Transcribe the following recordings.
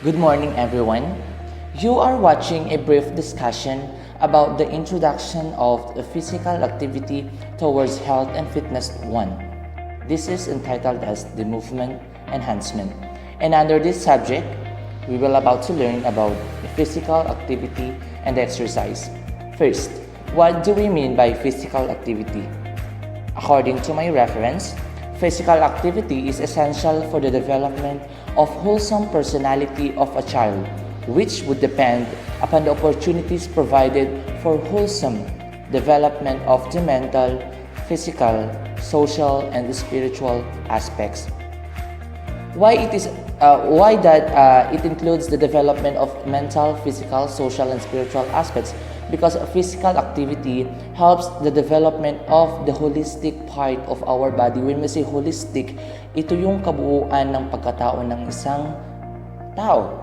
Good morning, everyone. You are watching a brief discussion about the introduction of the physical activity towards health and fitness 1. This is entitled as the movement enhancement. And under this subject, we will about to learn about the physical activity and exercise. First, what do we mean by physical activity? According to my reference, physical activity is essential for the development of wholesome personality of a child, which would depend upon the opportunities provided for wholesome development of the mental, physical, social, and spiritual aspects. Why that it includes the development of mental, physical, social, and spiritual aspects? Because physical activity helps the development of the holistic part of our body. When we say holistic, ito yung kabuuan ng pagkatao ng isang tao.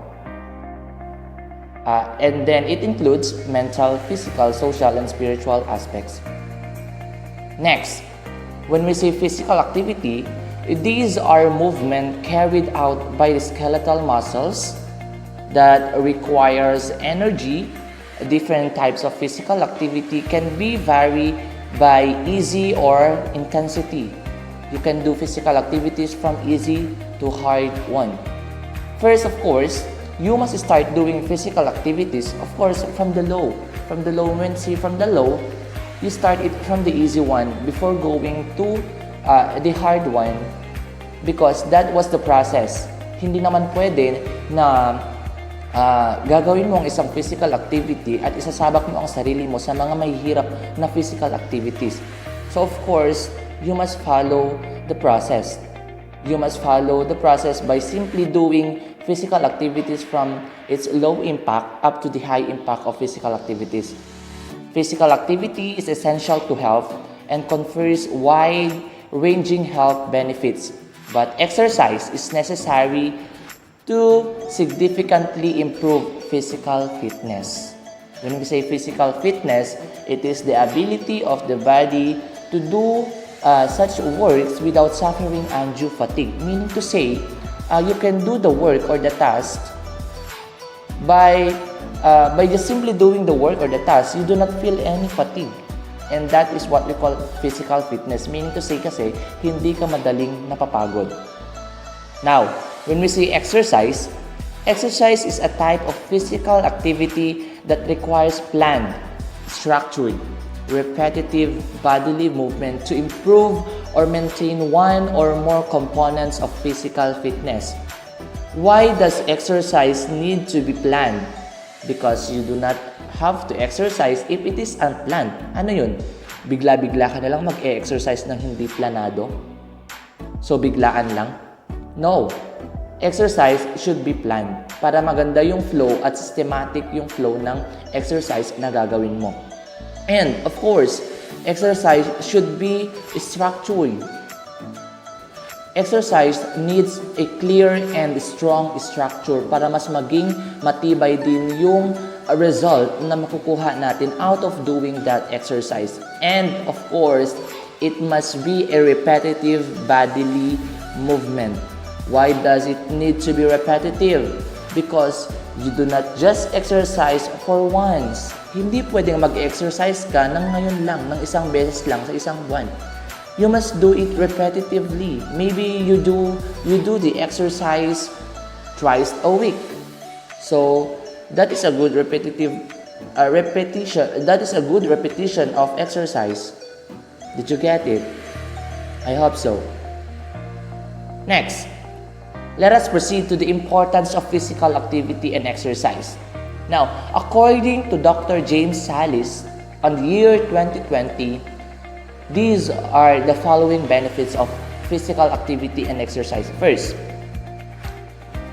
And then it includes mental, physical, social, and spiritual aspects. Next, when we say physical activity, these are movement carried out by the skeletal muscles that requires energy. Different types of physical activity can be vary by easy or intensity. You can do physical activities from easy to hard one. First, of course, you must start doing physical activities, of course, from the low. From the low, you start it from the easy one before going to the hard one, because that was the process. Hindi naman pwede na gagawin mo ang isang physical activity at isasabak mo ang sarili mo sa mga mahihirap na physical activities. So of course, you must follow the process. You must follow the process by simply doing physical activities from its low impact up to the high impact of physical activities. Physical activity is essential to health and confers wide-ranging health benefits, but exercise is necessary to significantly improve physical fitness. When we say physical fitness, it is the ability of the body to do such works without suffering undue fatigue. Meaning to say, you can do the work or the task by just simply doing the work or the task, you do not feel any fatigue. And that is what we call physical fitness. Meaning to say kasi, hindi ka madaling napapagod. Now, when we say exercise is a type of physical activity that requires planned, structured, repetitive bodily movement to improve or maintain one or more components of physical fitness. Why does exercise need to be planned? Because you do not have to exercise if it is unplanned. Ano yun? Bigla-bigla ka na lang mag-e-exercise ng hindi planado? So, biglaan lang? No. Exercise should be planned para maganda yung flow at systematic yung flow ng exercise na gagawin mo. And of course, exercise should be structured. Exercise needs a clear and strong structure para mas maging matibay din yung result na makukuha natin out of doing that exercise. And of course, it must be a repetitive bodily movement. Why does it need to be repetitive? Because you do not just exercise for once. Hindi pwedeng mag-exercise ka ng ngayon lang, ng isang beses lang sa isang buwan. You must do it repetitively. Maybe you do the exercise twice a week. So that is a good repetition. That is a good repetition of exercise. Did you get it? I hope so. Next, let us proceed to the importance of physical activity and exercise. Now, according to Dr. James Salis, on the year 2020, these are the following benefits of physical activity and exercise. First,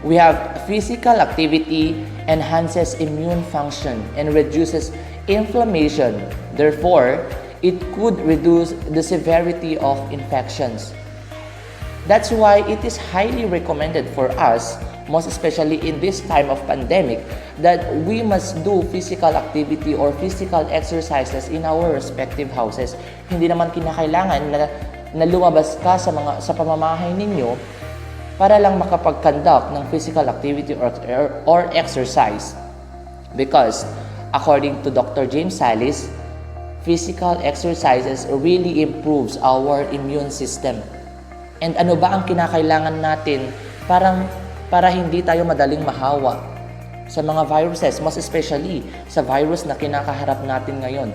we have physical activity enhances immune function and reduces inflammation. Therefore, it could reduce the severity of infections. That's why it is highly recommended for us, most especially in this time of pandemic, that we must do physical activity or physical exercises in our respective houses. Hindi naman kinakailangan na lumabas ka sa pamamahay ninyo para lang makapag-conduct ng physical activity or exercise. Because according to Dr. James Salis, physical exercises really improves our immune system. And ano ba ang kinakailangan natin para hindi tayo madaling mahawa sa mga viruses, most especially sa virus na kinakaharap natin ngayon,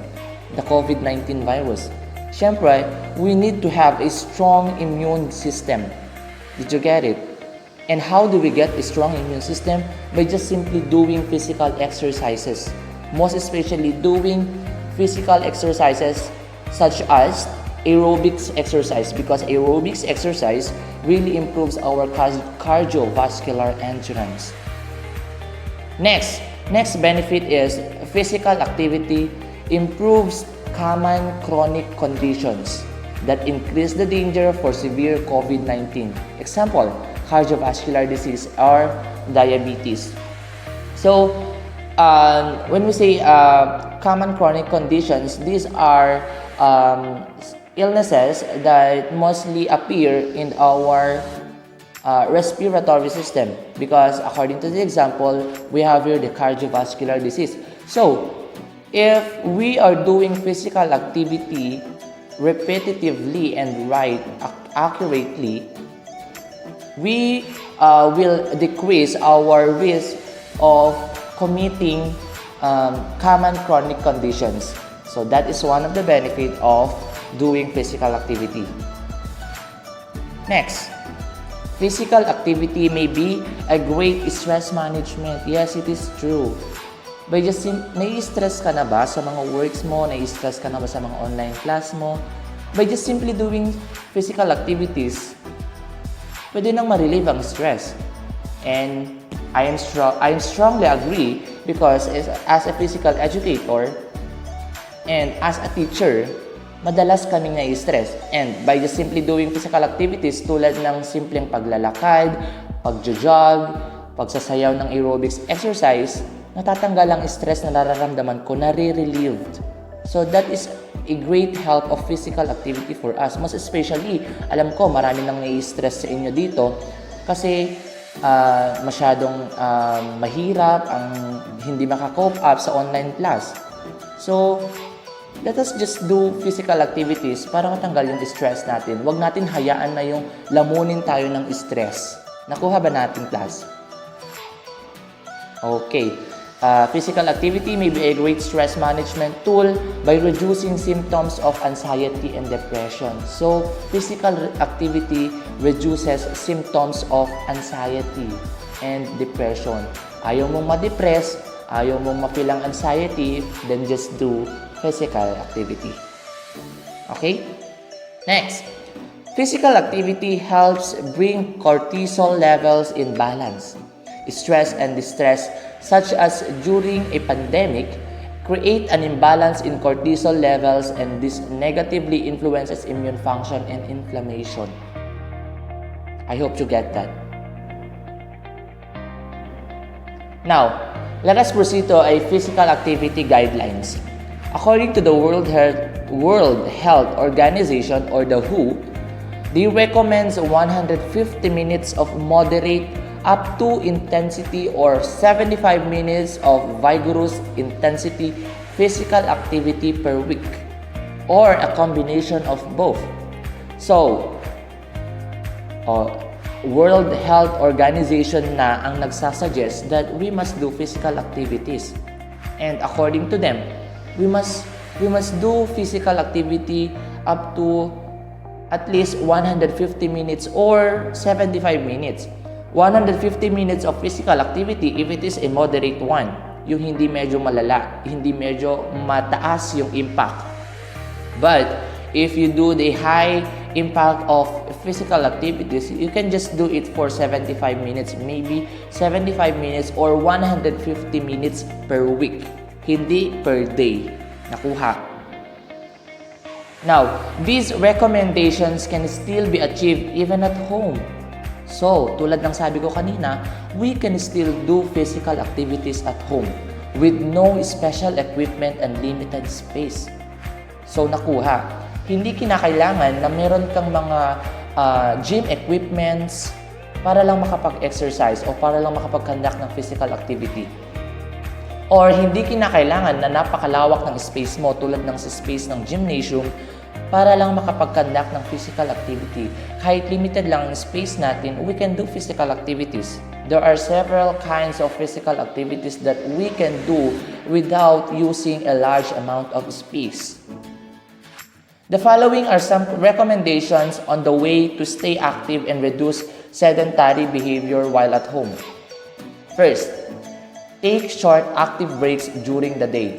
the COVID-19 virus. Siyempre, we need to have a strong immune system. Did you get it? And how do we get a strong immune system? By just simply doing physical exercises. Most especially doing physical exercises such as aerobics exercise, because aerobics exercise really improves our cardiovascular endurance. Next benefit is physical activity improves common chronic conditions that increase the danger for severe COVID-19. Example, cardiovascular disease or diabetes. So, when we say common chronic conditions, these are illnesses that mostly appear in our respiratory system, because according to the example, we have here the cardiovascular disease. So, if we are doing physical activity repetitively and accurately, we will decrease our risk of committing common chronic conditions. So that is one of the benefits of doing physical activity. Next, physical activity may be a great stress management. Yes, it is true. By just nai-stress ka na ba sa mga works mo? Nai-stress ka na ba sa mga online class mo? By just simply doing physical activities, pwede nang ma-relieve ang stress. And I strongly agree, because as a physical educator and as a teacher, madalas kaming nai-stress. And by just simply doing physical activities tulad ng simpleng paglalakad, pagjo-jog, pagsasayaw ng aerobics exercise, natatanggal ang stress na nararamdaman ko, nare-relieved. So that is a great help of physical activity for us. Most especially, alam ko marami nang nai-stress sa inyo dito kasi masyadong mahirap ang hindi maka-cope up sa online class. So, let us just do physical activities para matanggal yung stress natin. Huwag natin hayaan na yung lamunin tayo ng stress. Nakuha ba natin, class? Okay. Physical activity may be a great stress management tool by reducing symptoms of anxiety and depression. So, physical activity reduces symptoms of anxiety and depression. Ayaw mong ma-depress, ayaw mong ma-feel ang anxiety, then just do physical activity. Okay? Next, physical activity helps bring cortisol levels in balance. Stress and distress, such as during a pandemic, create an imbalance in cortisol levels, and this negatively influences immune function and inflammation. I hope you get that. Now, let us proceed to a physical activity guidelines. According to the World Health Organization, or the WHO, they recommend 150 minutes of moderate up to intensity or 75 minutes of vigorous intensity physical activity per week, or a combination of both. So, World Health Organization na ang nagsasuggest that we must do physical activities. And according to them, we must do physical activity up to at least 150 minutes or 75 minutes. 150 minutes of physical activity if it is a moderate one. Yung hindi medyo malala, hindi medyo mataas yung impact. But if you do the high impact of physical activities, you can just do it for 75 minutes, maybe 75 minutes or 150 minutes per week. Hindi per day. Nakuha. Now, these recommendations can still be achieved even at home. So, tulad ng sabi ko kanina, we can still do physical activities at home with no special equipment and limited space. So, nakuha. Hindi kinakailangan na meron kang mga gym equipments para lang makapag-exercise o para lang makapag-conduct ng physical activity. Or hindi kinakailangan na napakalawak ng space mo tulad ng sa space ng gymnasium para lang makapag-conduct ng physical activity. Kahit limited lang ang space natin, we can do physical activities. There are several kinds of physical activities that we can do without using a large amount of space. The following are some recommendations on the way to stay active and reduce sedentary behavior while at home. First, take short active breaks during the day.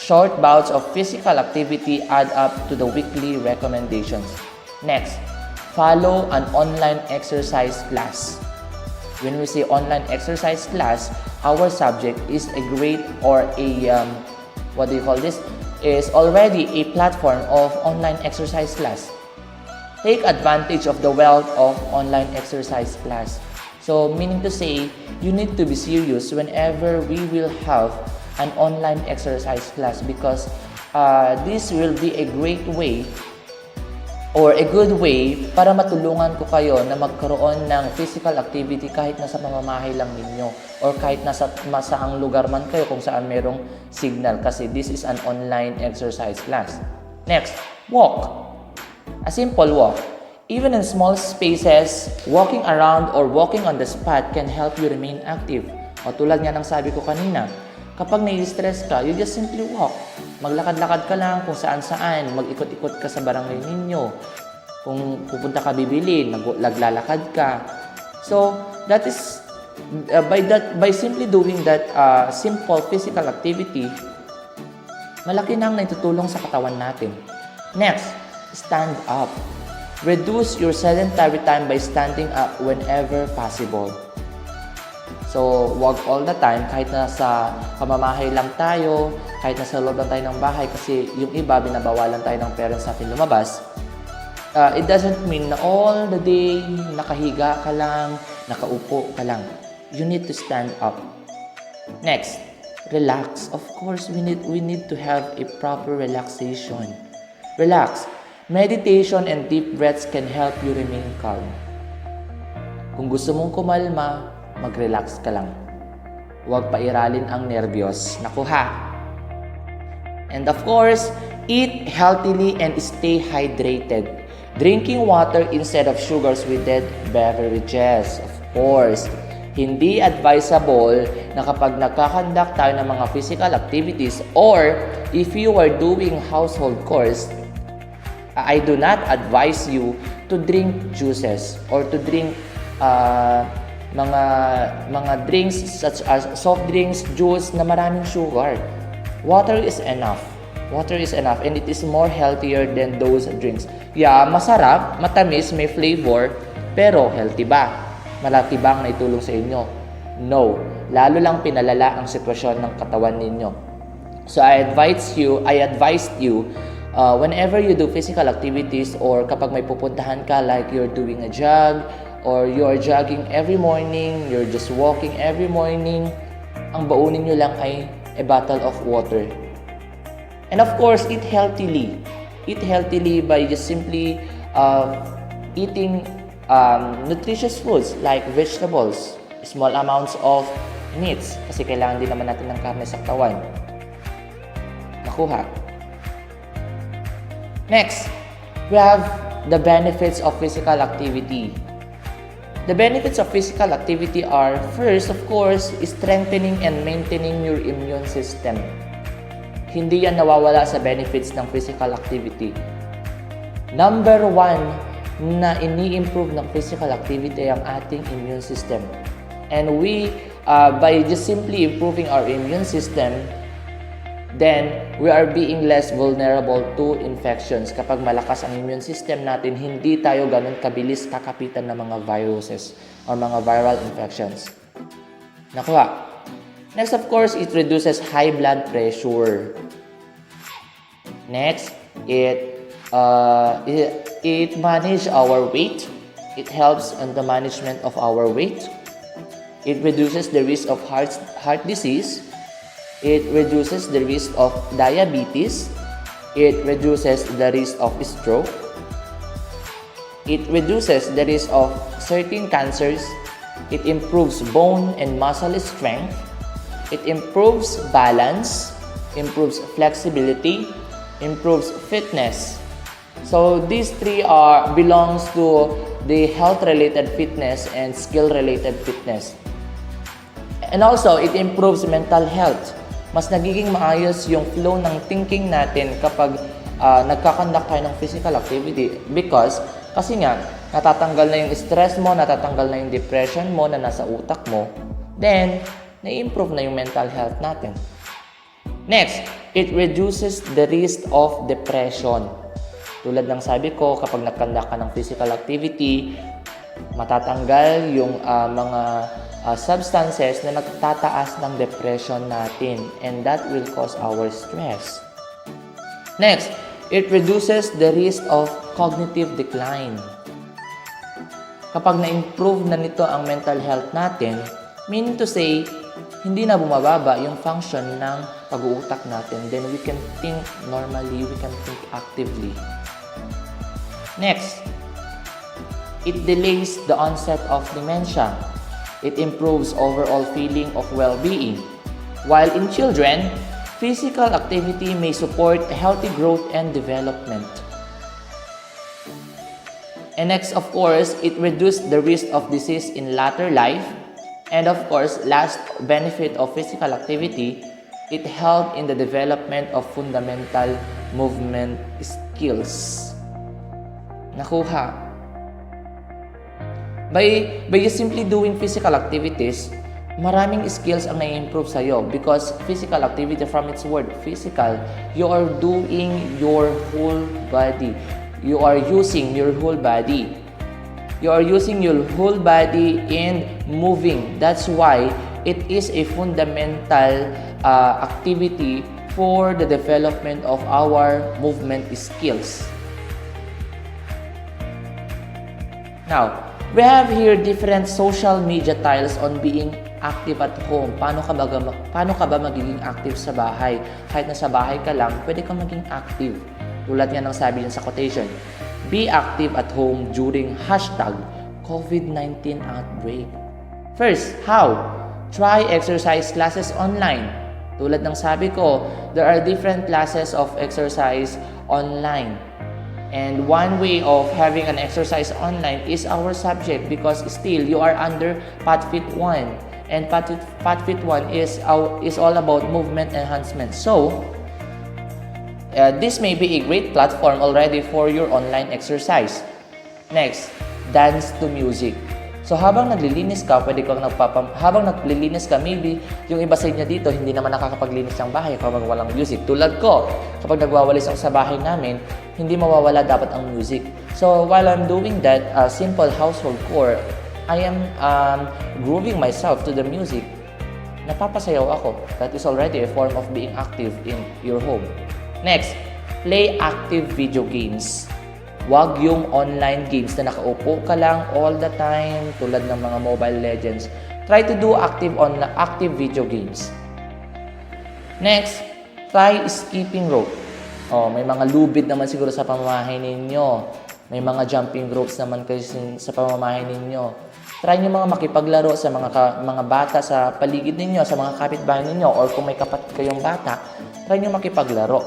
Short bouts of physical activity add up to the weekly recommendations. Next, follow an online exercise class. When we say online exercise class, our subject is a great or a, is already a platform of online exercise class. Take advantage of the wealth of online exercise class. So, meaning to say, you need to be serious whenever we will have an online exercise class because this will be a great way or a good way para matulungan ko kayo na magkaroon ng physical activity kahit nasa pamamahay lang ninyo or kahit nasa masaang lugar man kayo kung saan merong signal kasi this is an online exercise class. Next, walk. A simple walk. Even in small spaces, walking around or walking on the spot can help you remain active. O tulad nga ng sabi ko kanina, kapag nai-stress ka, you just simply walk. Maglakad-lakad ka lang kung saan-saan, mag-ikot-ikot ka sa barangay ninyo. Kung pupunta ka bibili, naglalakad ka. So, that is, by simply doing that simple physical activity, malaki nang naitutulong sa katawan natin. Next, stand up. Reduce your sedentary time by standing up whenever possible. So, wag all the time, kahit nasa pamamahay lang tayo, kahit nasa loob lang tayo ng bahay, kasi yung iba, binabawalan tayo ng parents natin lumabas. It doesn't mean na all the day, nakahiga ka lang, nakaupo ka lang. You need to stand up. Next, relax. Of course, we need to have a proper relaxation. Relax. Meditation and deep breaths can help you remain calm. Kung gusto mong kumalma, mag-relax ka lang. Huwag pairalin ang nervyos. Nakuha. And of course, eat healthily and stay hydrated. Drinking water instead of sugar-sweetened beverages. Of course, hindi advisable na kapag nagkakandak tayo ng mga physical activities or if you are doing household chores, I do not advise you to drink juices or to drink mga drinks such as soft drinks, juice na maraming sugar. Water is enough. Water is enough and it is more healthier than those drinks. Yeah, masarap, matamis, may flavor, pero healthy ba? Malaki bang naitulong sa inyo? No. Lalo lang pinalala ang sitwasyon ng katawan ninyo. So I advise you whenever you do physical activities or kapag may pupuntahan ka like you're doing a jog or you're jogging every morning, you're just walking every morning, ang baunin nyo lang ay a bottle of water. And of course, eat healthily. Eat healthily by just simply eating nutritious foods like vegetables, small amounts of meats kasi kailangan din naman natin ng karne sa katawan. Nakuha. Next, we have the benefits of physical activity. The benefits of physical activity are, first, of course, strengthening and maintaining your immune system. Hindi yan nawawala sa benefits ng physical activity. Number one na ini-improve ng physical activity ay ang ating immune system. And we, by just simply improving our immune system, then we are being less vulnerable to infections. Kapag malakas ang immune system natin, hindi tayo ganun kabilis kakapitan ng mga viruses or mga viral infections. Nakuha. Next, of course, it reduces high blood pressure. Next, it manages our weight. It helps in the management of our weight. It reduces the risk of heart disease. It reduces the risk of diabetes. It reduces the risk of stroke. It reduces the risk of certain cancers. It improves bone and muscle strength. It improves balance, improves flexibility, improves fitness. So these three belongs to the health-related fitness and skill-related fitness. And also, it improves mental health. Mas nagiging maayos yung flow ng thinking natin kapag nagkakandak tayo ng physical activity because kasi nga, natatanggal na yung stress mo, natatanggal na yung depression mo na nasa utak mo, then, na-improve na yung mental health natin. Next, it reduces the risk of depression. Tulad ng sabi ko, kapag nagkandak ka ng physical activity, matatanggal yung mga substances na nagtataas ng depression natin and that will cause our stress. Next, it reduces the risk of cognitive decline. Kapag na-improve na nito ang mental health natin, meaning to say, hindi na bumababa yung function ng pag-uutak natin, then we can think normally, we can think actively. Next, it delays the onset of dementia. It improves overall feeling of well-being. While in children, physical activity may support healthy growth and development. And next, of course, it reduces the risk of disease in later life. And of course, last benefit of physical activity, it helps in the development of fundamental movement skills. Nakuha. By you simply doing physical activities, maraming skills ang na-improve sa'yo because physical activity from its word, physical, you are doing your whole body. You are using your whole body. You are using your whole body and moving. That's why it is a fundamental activity for the development of our movement skills. Now, we have here different social media tiles on being active at home. Paano ka ba magiging active sa bahay? Kahit nasa bahay ka lang, pwede kang maging active. Tulad nga ng sabi niya sa quotation, be active at home during #COVID-19 outbreak. First, how? Try exercise classes online. Tulad ng sabi ko, there are different classes of exercise online. And one way of having an exercise online is our subject because still you are under PATHFit 1. And PATHFit 1 is all about movement enhancement. So, this may be a great platform already for your online exercise. Next, dance to music. So habang naglilinis ka, habang naglilinis ka, maybe yung iba sa inyo dito hindi naman nakakapaglinis ng bahay kapag walang music. Tulad ko, kapag nagwawalis ako sa bahay namin, hindi mawawala dapat ang music. So while I'm doing that simple household chore, I am grooving myself to the music. Napapasayaw ako. That is already a form of being active in your home. Next, play active video games. Huwag yung online games na nakaupo ka lang all the time tulad ng mga Mobile Legends. Try to do active video games. Next, try skipping rope. May mga lubid naman siguro sa pamamahay ninyo. May mga jumping ropes naman kayo sa pamamahay ninyo. Try nyo mga makipaglaro sa mga bata sa paligid ninyo, sa mga kapitbahay ninyo, or kung may kapatid kayong bata, try nyo makipaglaro.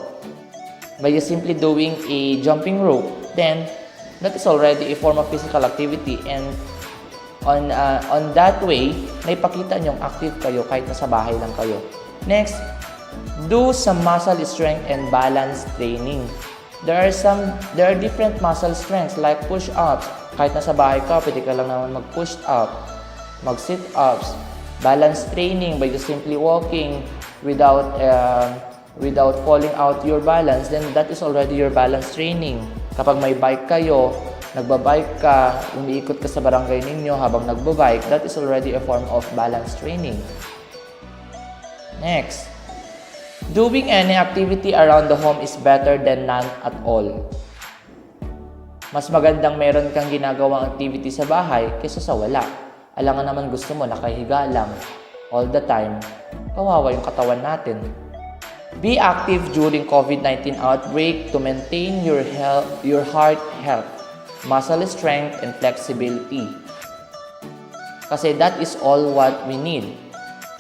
By simply doing a jumping rope, then that is already a form of physical activity, and on that way, naipakita nyong active kayo kahit nasa bahay lang kayo. Next, do some muscle strength and balance training. There are different muscle strengths like push-ups. Kahit nasa bahay ka, pwede ka lang naman mag-push up, mag-sit-ups, balance training by just simply walking without falling out your balance, then that is already your balance training. Kapag may bike kayo, nagbabike ka, umiikot ka sa barangay ninyo habang nagbabike, that is already a form of balance training. Next, doing any activity around the home is better than none at all. Mas magandang meron kang ginagawang activity sa bahay kaysa sa wala. Alangan naman gusto mo nakahiga lang all the time. Kawawa yung katawan natin. Be active during COVID-19 outbreak to maintain your heart health. muscle strength, and flexibility. Kasi that is all what we need.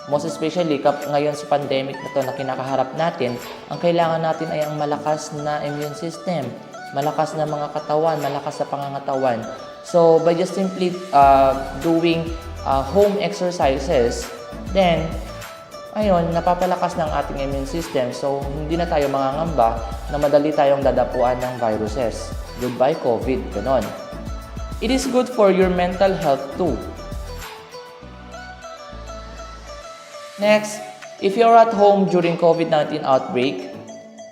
Most especially ngayon sa pandemic na to na kinakaharap natin, ang kailangan natin ay ang malakas na immune system, malakas na mga katawan, malakas na pangangatawan. So by just simply doing home exercises, then ayun, napapalakas ng ating immune system. So hindi na tayo mangangamba na madali tayong dadapuan ng viruses. Goodbye COVID, ganon. It is good for your mental health too. Next, if you're at home during COVID-19 outbreak,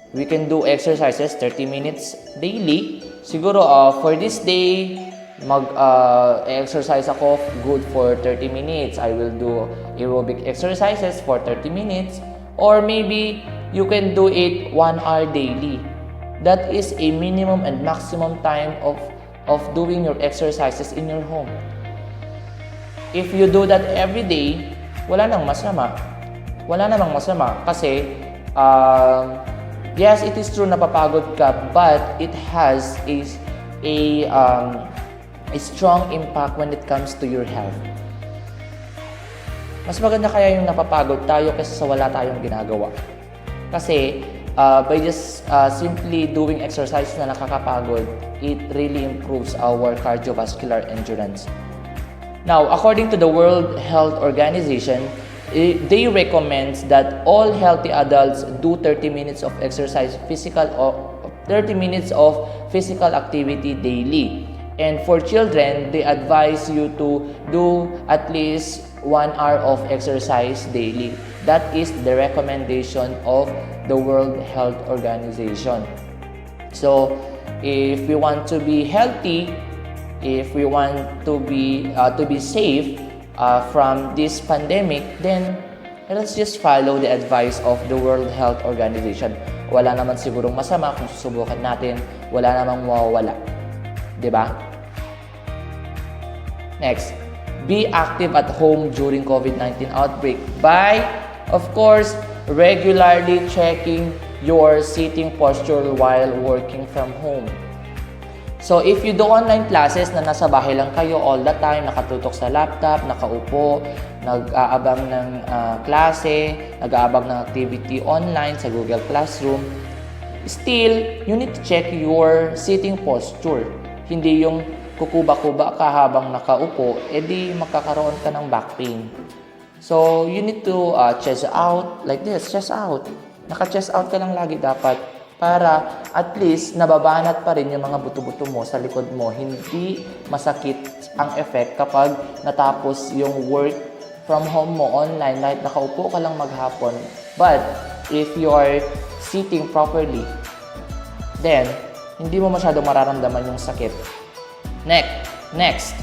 we can do exercises 30 minutes daily. Siguro for this day, exercise ako good for 30 minutes. I will do aerobic exercises for 30 minutes. Or maybe you can do it 1 hour daily. That is a minimum and maximum time of doing your exercises in your home. If you do that every day, wala nang masama. Wala namang masama kasi yes, it is true napapagod ka, but it has a strong impact when it comes to your health. Mas maganda kaya yung napapagod tayo kaysa sa wala tayong ginagawa. Kasi by just simply doing exercise na nakakapagod, it really improves our cardiovascular endurance. Now, according to the World Health Organization, they recommend that all healthy adults do 30 minutes of exercise, 30 minutes of physical activity daily. And for children, they advise you to do at least 1 hour of exercise daily. That is the recommendation of the World Health Organization. So, if we want to be healthy, if we want to be safe from this pandemic, then let's just follow the advice of the World Health Organization. Wala naman sigurong masama kung susubukan natin, wala namang mawawala. 'Di ba? Next, be active at home during COVID-19 outbreak by, of course, regularly checking your sitting posture while working from home. So, if you do online classes na nasa bahay lang kayo all the time, nakatutok sa laptop, nakaupo, nag-aabang ng klase, nag-aabang ng activity online sa Google Classroom, still, you need to check your sitting posture. Hindi yung kukuba-kuba ka habang nakaupo, edi magkakaroon ka ng back pain. So, you need to chest out like this, chest out. Naka-chest out ka lang lagi dapat para at least nababanat pa rin yung mga buto-buto mo sa likod mo. Hindi masakit ang effect kapag natapos yung work from home mo online, kahit nakaupo ka lang maghapon. But if you are sitting properly, then hindi mo masyadong mararamdaman yung sakit. Next,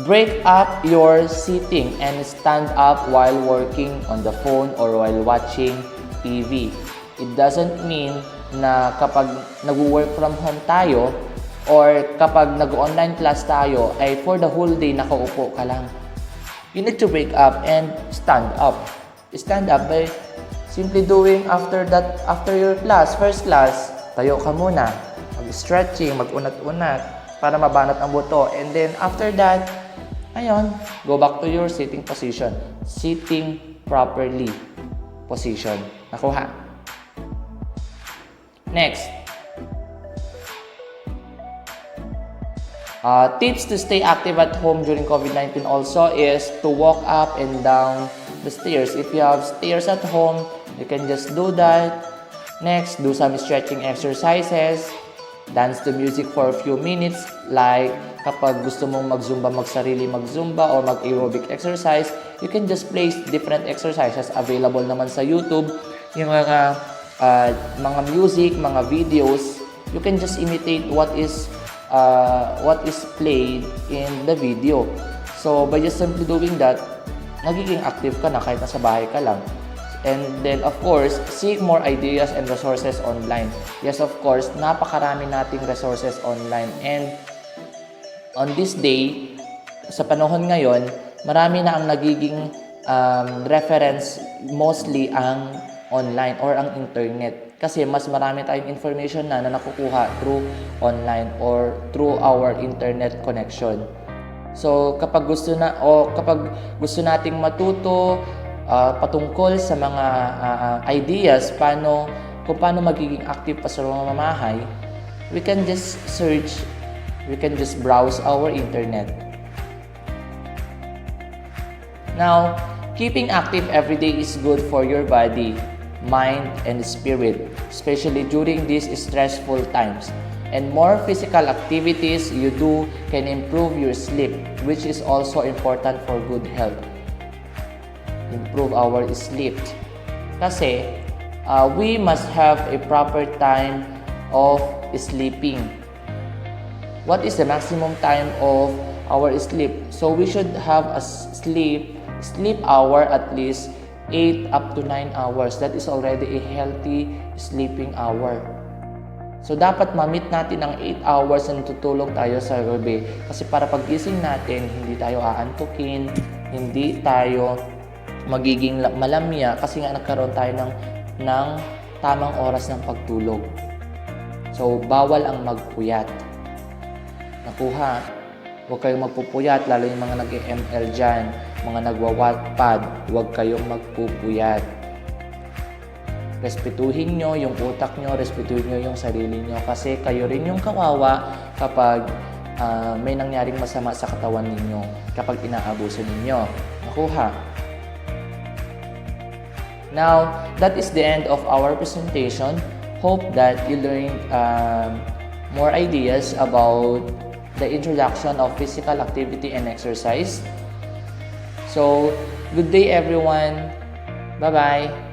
break up your sitting and stand up while working on the phone or while watching TV. It doesn't mean na kapag nag-work from home tayo or kapag nag-online class tayo ay for the whole day nakaupo ka lang. You need to break up and stand up. Stand up by simply doing after your class, first class, tayo ka muna, mag-stretching, mag-unat-unat para mabanat ang buto. And then after that, ayun, go back to your sitting position. Sitting properly position. Nakuha. Next, tips to stay active at home during COVID-19 also is to walk up and down the stairs. If you have stairs at home, you can just do that. Next, do some stretching exercises. Dance to music for a few minutes. Like kapag gusto mong mag-zumba, mag-zumba or mag-aerobic exercise, you can just play different exercises available naman sa YouTube. Yung mga music, mga videos, you can just imitate what is played in the video. So by just simply doing that, nagiging active ka na kahit nasa bahay ka lang. And then of course, seek more ideas and resources online. Yes, of course, napakarami nating resources online. And on this day, sa panahon ngayon, marami na ang nagiging reference, mostly ang online or ang internet. Kasi mas marami tayong information na nakukuha through online or through our internet connection. So kapag gusto nating matuto patungkol sa mga ideas kung paano magiging active pa sa mamamahay, we can just search, we can just browse our internet. Now, keeping active every day is good for your body, mind, and spirit, especially during these stressful times. And more physical activities you do can improve your sleep, which is also important for good health. Improve our sleep. Kasi, we must have a proper time of sleeping. What is the maximum time of our sleep? So we should have a sleep hour at least 8 up to 9 hours. That is already a healthy sleeping hour. So dapat ma-meet natin ang 8 hours na natutulog tayo sa gabi. Kasi para paggising natin, hindi tayo aantukin, hindi tayo magiging malamya kasi nga nagkaroon tayo ng tamang oras ng pagtulog. So bawal ang magpuyat. Nakuha, huwag kayong magpupuyat, lalo yung mga nag-ML dyan, mga nagwa-Wattpad, huwag kayong magpupuyat. Respetuhin nyo yung utak nyo, respetuhin nyo yung sarili nyo kasi kayo rin yung kawawa kapag may nangyaring masama sa katawan ninyo, kapag inaabuso ninyo. Nakuha. Now, that is the end of our presentation. Hope that you learned more ideas about the introduction of physical activity and exercise. So, good day everyone. Bye-bye.